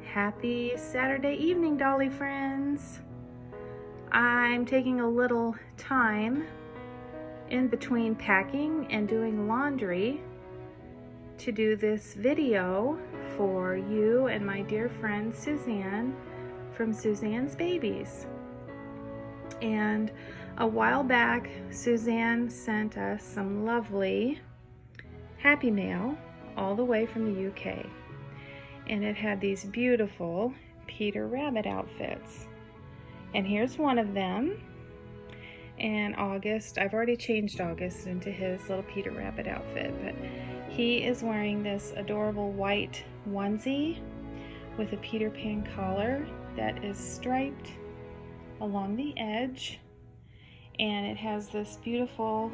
Happy Saturday evening, Dolly friends. I'm taking a little time in between packing and doing laundry to do this video for you and my dear friend Suzanne from Suzanne's Babies. And a while back, Suzanne sent us some lovely Happy Mail all the way from the UK. And it had these beautiful Peter Rabbit outfits. And here's one of them. And August, I've already changed August into his little Peter Rabbit outfit, but he is wearing this adorable white onesie with a Peter Pan collar that is striped along the edge. And it has this beautiful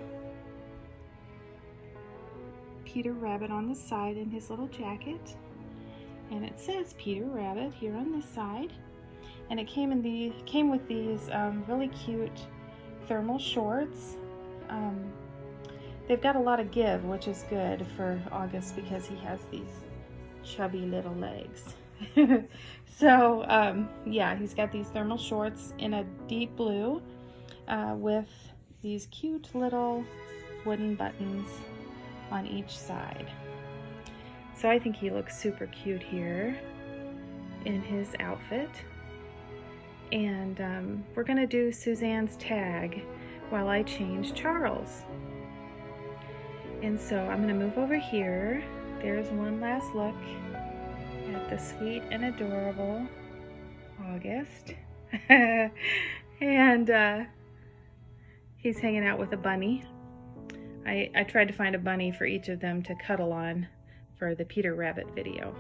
Peter Rabbit on the side in his little jacket. And it says Peter Rabbit here on this side, and it came with these really cute thermal shorts. They've got a lot of give, which is good for August because he has these chubby little legs. So yeah, he's got these thermal shorts in a deep blue with these cute little wooden buttons on each side. So I think he looks super cute here in his outfit. And we're gonna do Suzanne's tag while I change Charles. And so I'm gonna move over here. There's one last look at the sweet and adorable August. And he's hanging out with a bunny. I tried to find a bunny for each of them to cuddle on for the Peter Rabbit video.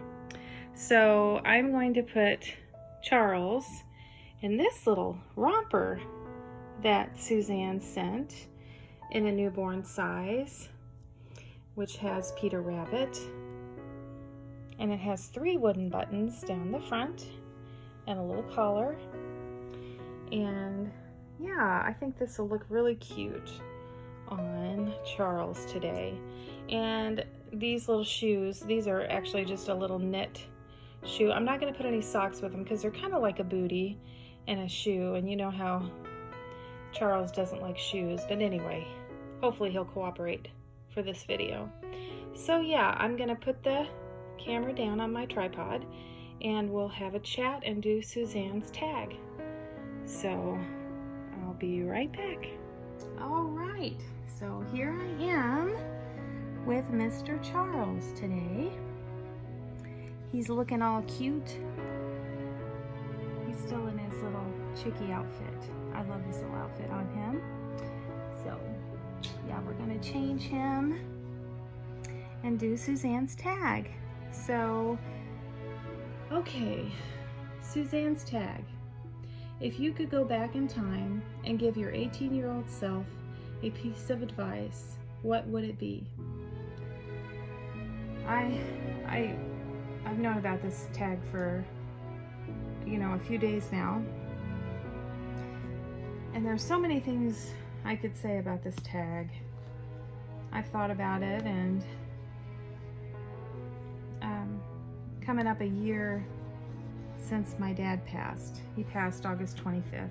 So I'm going to put Charles in this little romper that Suzanne sent in a newborn size, which has Peter Rabbit. And it has 3 wooden buttons down the front and a little collar. And yeah, I think this will look really cute on Charles today. And these little shoes, these are actually just a little knit shoe. I'm not going to put any socks with them because they're kind of like a bootie and a shoe, and you know how Charles doesn't like shoes. But anyway, hopefully he'll cooperate for this video. So yeah, I'm going to put the camera down on my tripod and we'll have a chat and do Suzanne's tag. So I'll be right back. All right, so here I am with Mr. Charles today. He's looking all cute. He's still in his little chickie outfit. I love this little outfit on him. So yeah, we're gonna change him and do Suzanne's tag. So, okay, Suzanne's tag. If you could go back in time and give your 18-year-old self a piece of advice, what would it be? I've known about this tag for, a few days now. And there's so many things I could say about this tag. I've thought about it, and coming up a year since my dad passed. He passed August 25th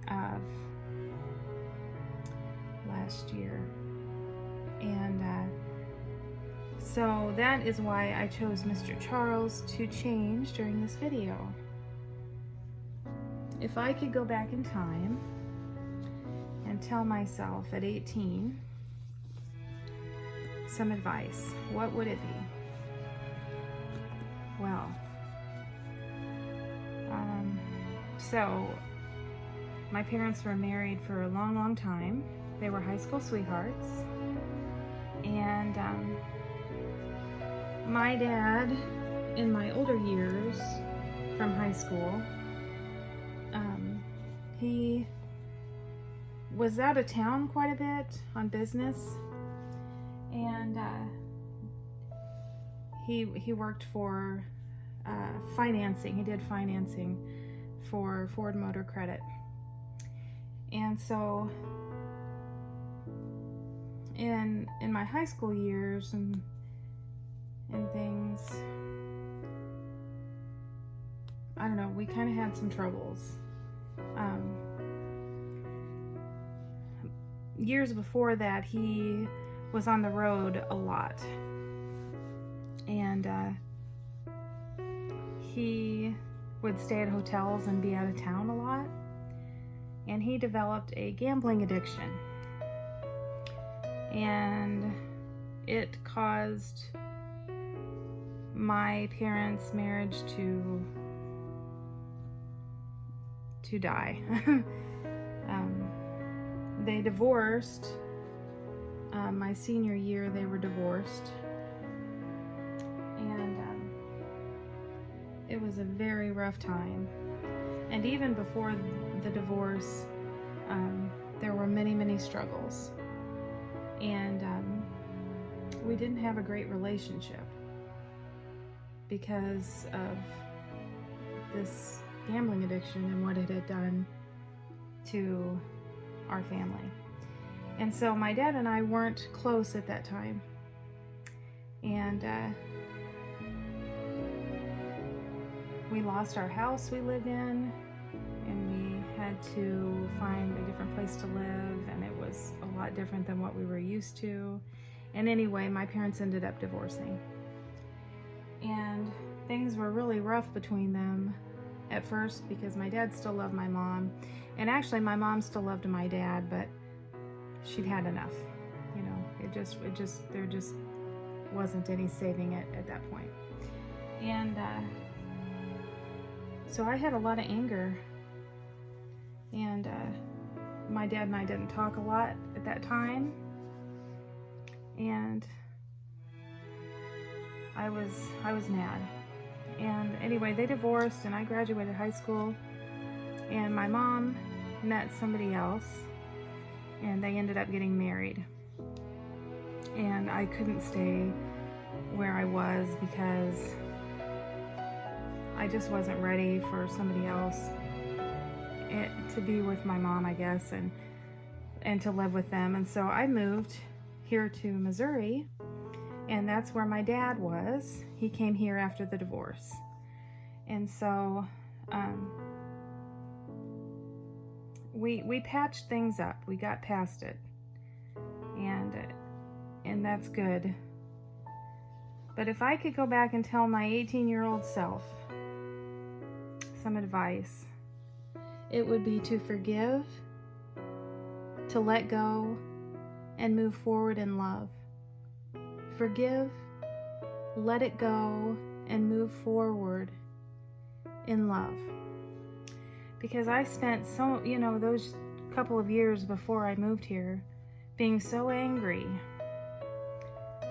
of last year. And so that is why I chose Mr. Charles to change during this video. if I could go back in time and tell myself at 18 some advice, what would it be? Well, so my parents were married for a long, long time. They were high school sweethearts. And my dad, in my older years from high school, he was out of town quite a bit on business. And he worked for financing. He did financing for Ford Motor Credit. And so in my high school years and things, I don't know, we kind of had some troubles. Years before that, he was on the road a lot, and he would stay at hotels and be out of town a lot, and he developed a gambling addiction, and it caused my parents' marriage to die. They divorced. My senior year, they were divorced, and it was a very rough time. And even before the divorce, there were many, many struggles, and we didn't have a great relationship because of this gambling addiction and what it had done to our family. And so my dad and I weren't close at that time. And we lost our house we lived in, and we had to find a different place to live, and it was a lot different than what we were used to. And anyway, my parents ended up divorcing. And things were really rough between them at first because my dad still loved my mom. And actually my mom still loved my dad, but she'd had enough. You know, there just wasn't any saving it at that point. And so I had a lot of anger, and my dad and I didn't talk a lot at that time, and I was mad. And anyway, they divorced, and I graduated high school, and my mom met somebody else, and they ended up getting married. And I couldn't stay where I was because I just wasn't ready for somebody else to be with my mom, I guess, and to live with them. And so I moved here to Missouri, and that's where my dad was. He came here after the divorce. And so we patched things up. We got past it. And that's good. But if I could go back and tell my 18-year-old self some advice, it would be to forgive, to let go, and move forward in love. Forgive, let it go, and move forward in love. Because I spent those couple of years before I moved here being so angry.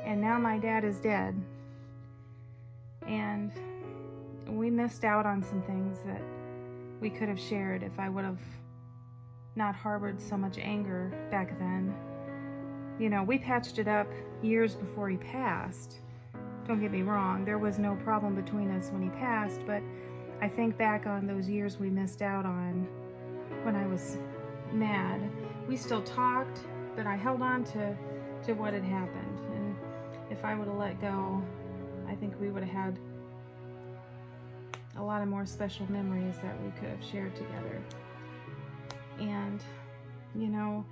And now my dad is dead. And we missed out on some things that we could have shared if I would have not harbored so much anger back then. You know, we patched it up years before he passed. Don't get me wrong, there was no problem between us when he passed, but I think back on those years we missed out on when I was mad. We still talked, but I held on to what had happened. And if I would have let go, I think we would have had a lot of more special memories that we could have shared together. And, you know,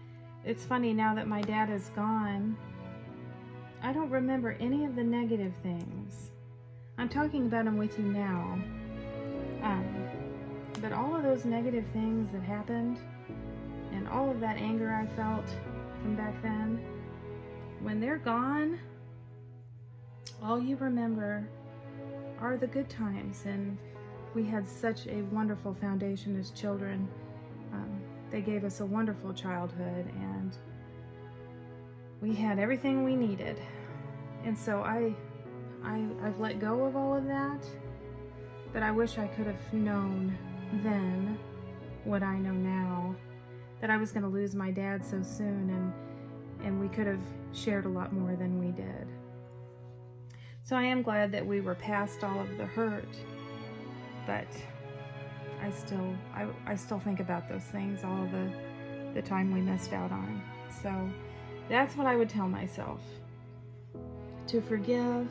it's funny now that my dad is gone, I don't remember any of the negative things. I'm talking about him with you now. But all of those negative things that happened and all of that anger I felt from back then, when they're gone, all you remember are the good times. And we had such a wonderful foundation as children. They gave us a wonderful childhood, and we had everything we needed. And so I've let go of all of that, but I wish I could have known then what I know now, that I was going to lose my dad so soon, and we could have shared a lot more than we did. So I am glad that we were past all of the hurt, but I still think about those things, all the time we missed out on. So that's what I would tell myself: to forgive,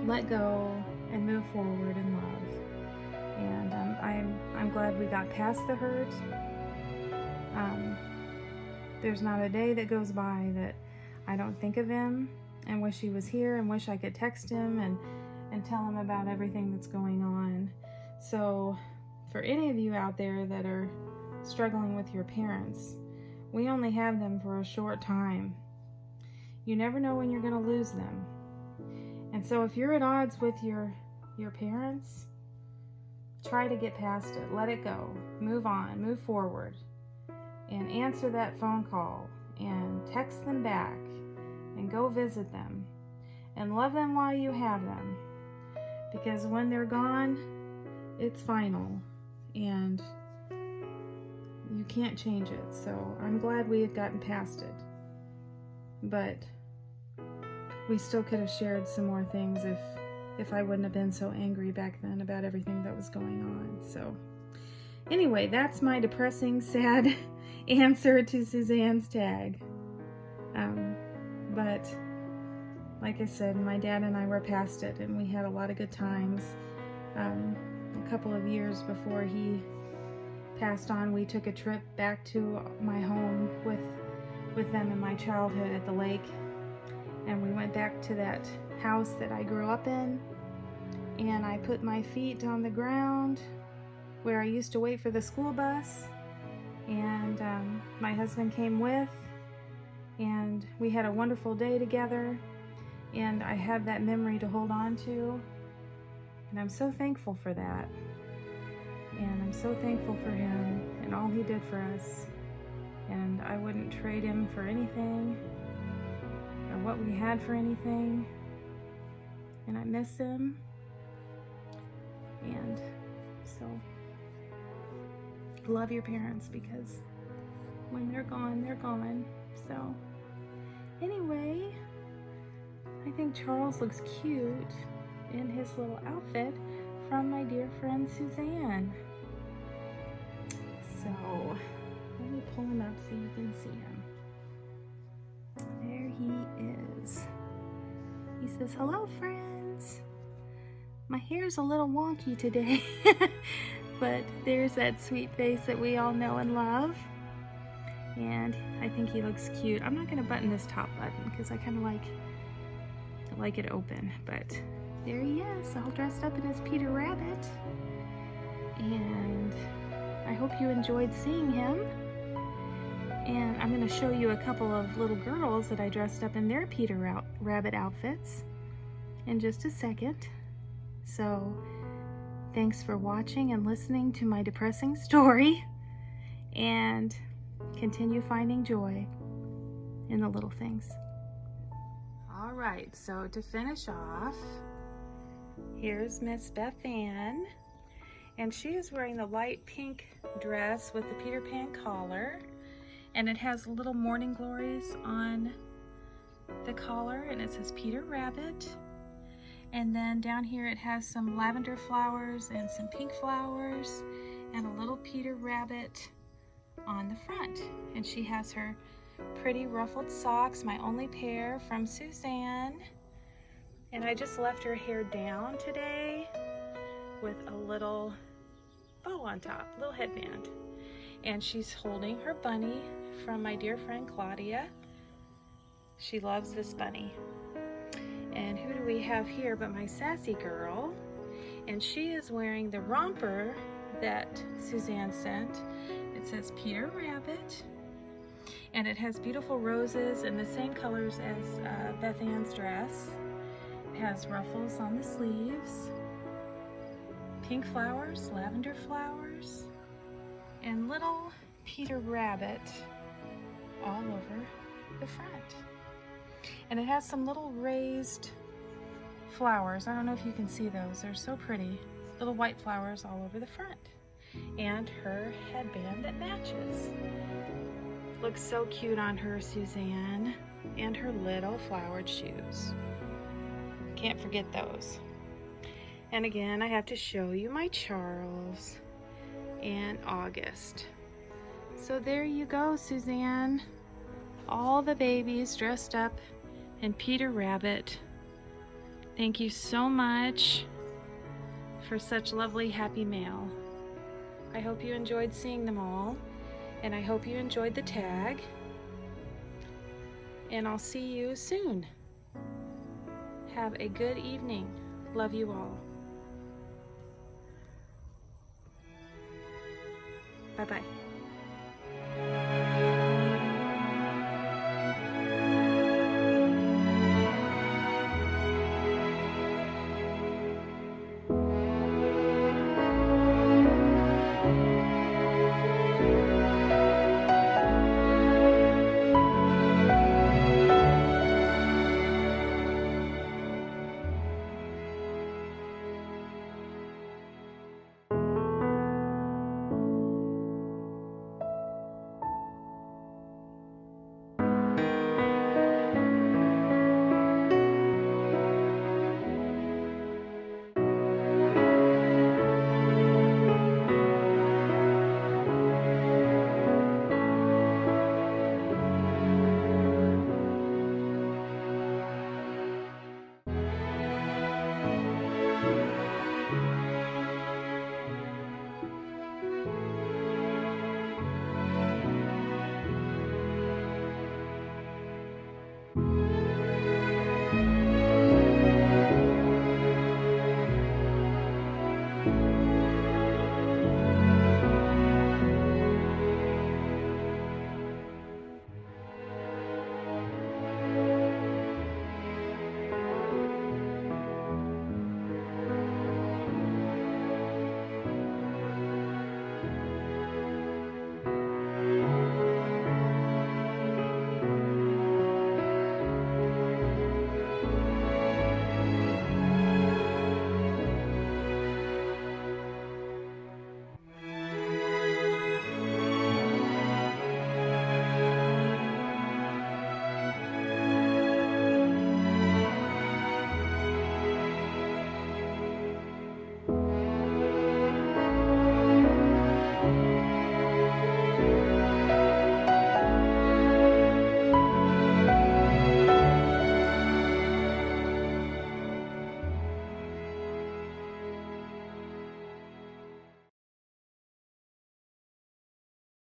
let go, and move forward in love. And I'm glad we got past the hurt. There's not a day that goes by that I don't think of him and wish he was here and wish I could text him and tell him about everything that's going on. So for any of you out there that are struggling with your parents, we only have them for a short time. You never know when you're going to lose them. And so if you're at odds with your parents, try to get past it. Let it go. Move on. Move forward. And answer that phone call and text them back and go visit them and love them while you have them. Because when they're gone, it's final and you can't change it. So I'm glad we had gotten past it. But we still could have shared some more things if I wouldn't have been so angry back then about everything that was going on. So anyway, that's my depressing, sad answer to Suzanne's tag. But like I said, my dad and I were past it, and we had a lot of good times. A couple of years before he passed on, we took a trip back to my home with them in my childhood at the lake, and we went back to that house that I grew up in, and I put my feet on the ground where I used to wait for the school bus, and my husband came with, and we had a wonderful day together, and I have that memory to hold on to, and I'm so thankful for that. And I'm so thankful for him and all he did for us. And I wouldn't trade him for anything or what we had for anything. And I miss him. And so love your parents, because when they're gone, they're gone. So anyway, I think Charles looks cute in his little outfit from my dear friend Suzanne. So let me pull him up so you can see him. There he is. He says, "Hello, friends. My hair's a little wonky today," but there's that sweet face that we all know and love. And I think he looks cute. I'm not going to button this top button because I kind of like it open, but there he is, all dressed up in his Peter Rabbit. And I hope you enjoyed seeing him. And I'm going to show you a couple of little girls that I dressed up in their Peter Rabbit outfits in just a second. So thanks for watching and listening to my depressing story, and continue finding joy in the little things. All right, so to finish off, here's Miss Beth Ann, and she is wearing the light pink dress with the Peter Pan collar, and it has little morning glories on the collar, and it says Peter Rabbit. And then down here it has some lavender flowers and some pink flowers and a little Peter Rabbit on the front. And she has her pretty ruffled socks, my only pair, from Suzanne. And I just left her hair down today with a little bow on top, little headband. And she's holding her bunny from my dear friend Claudia. She loves this bunny. And who do we have here but my sassy girl? And she is wearing the romper that Suzanne sent. It says Peter Rabbit, and it has beautiful roses in the same colors as Beth Ann's dress. It has ruffles on the sleeves, pink flowers, lavender flowers, and little Peter Rabbit all over the front. And it has some little raised flowers. I don't know if you can see those. They're so pretty. Little white flowers all over the front. And her headband that matches. Looks so cute on her, Suzanne. And her little flowered shoes. Can't forget those. And again, I have to show you my Charles and August. So there you go, Suzanne. All the babies dressed up in Peter Rabbit. Thank you so much for such lovely happy mail. I hope you enjoyed seeing them all, and I hope you enjoyed the tag. And I'll see you soon. Have a good evening. Love you all. Bye-bye.